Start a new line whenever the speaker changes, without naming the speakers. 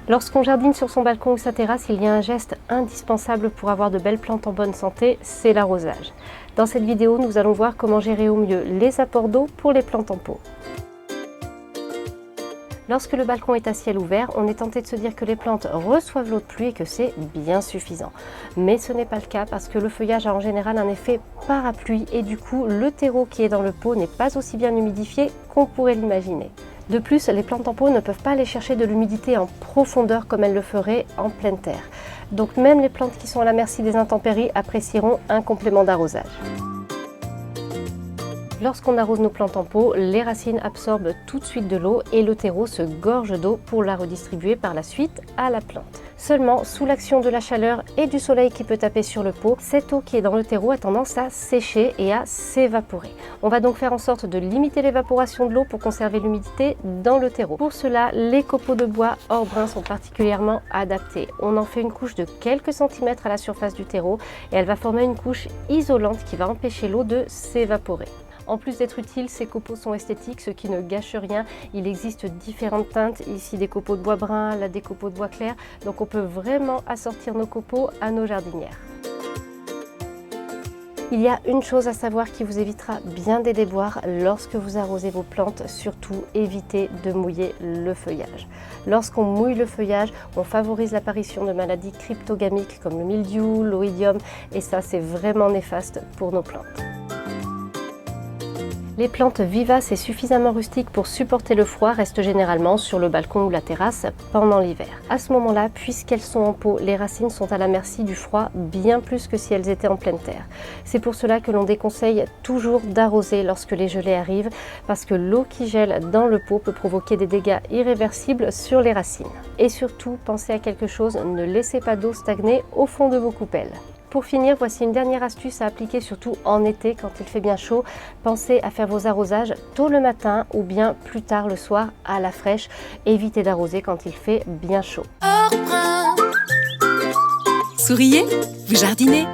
Lorsqu'on jardine sur son balcon ou sa terrasse, il y a un geste indispensable pour avoir de belles plantes en bonne santé, c'est l'arrosage. Dans cette vidéo, nous allons voir comment gérer au mieux les apports d'eau pour les plantes en pot. Lorsque le balcon est à ciel ouvert, on est tenté de se dire que les plantes reçoivent l'eau de pluie et que c'est bien suffisant. Mais ce n'est pas le cas parce que le feuillage a en général un effet parapluie et du coup, le terreau qui est dans le pot n'est pas aussi bien humidifié qu'on pourrait l'imaginer. De plus, les plantes en pot ne peuvent pas aller chercher de l'humidité en profondeur comme elles le feraient en pleine terre. Donc même les plantes qui sont à la merci des intempéries apprécieront un complément d'arrosage. Lorsqu'on arrose nos plantes en pot, les racines absorbent tout de suite de l'eau et le terreau se gorge d'eau pour la redistribuer par la suite à la plante. Seulement, sous l'action de la chaleur et du soleil qui peut taper sur le pot, cette eau qui est dans le terreau a tendance à sécher et à s'évaporer. On va donc faire en sorte de limiter l'évaporation de l'eau pour conserver l'humidité dans le terreau. Pour cela, les copeaux de bois hors brun sont particulièrement adaptés. On en fait une couche de quelques centimètres à la surface du terreau et elle va former une couche isolante qui va empêcher l'eau de s'évaporer. En plus d'être utiles, ces copeaux sont esthétiques, ce qui ne gâche rien. Il existe différentes teintes, ici des copeaux de bois brun, là des copeaux de bois clair. Donc on peut vraiment assortir nos copeaux à nos jardinières. Il y a une chose à savoir qui vous évitera bien des déboires lorsque vous arrosez vos plantes, surtout évitez de mouiller le feuillage. Lorsqu'on mouille le feuillage, on favorise l'apparition de maladies cryptogamiques comme le mildiou, l'oïdium et ça c'est vraiment néfaste pour nos plantes. Les plantes vivaces et suffisamment rustiques pour supporter le froid restent généralement sur le balcon ou la terrasse pendant l'hiver. À ce moment-là, puisqu'elles sont en pot, les racines sont à la merci du froid bien plus que si elles étaient en pleine terre. C'est pour cela que l'on déconseille toujours d'arroser lorsque les gelées arrivent, parce que l'eau qui gèle dans le pot peut provoquer des dégâts irréversibles sur les racines. Et surtout, pensez à quelque chose, ne laissez pas d'eau stagner au fond de vos coupelles. Pour finir, voici une dernière astuce à appliquer surtout en été quand il fait bien chaud. Pensez à faire vos arrosages tôt le matin ou bien plus tard le soir à la fraîche. Évitez d'arroser quand il fait bien chaud.
Souriez, vous jardinez.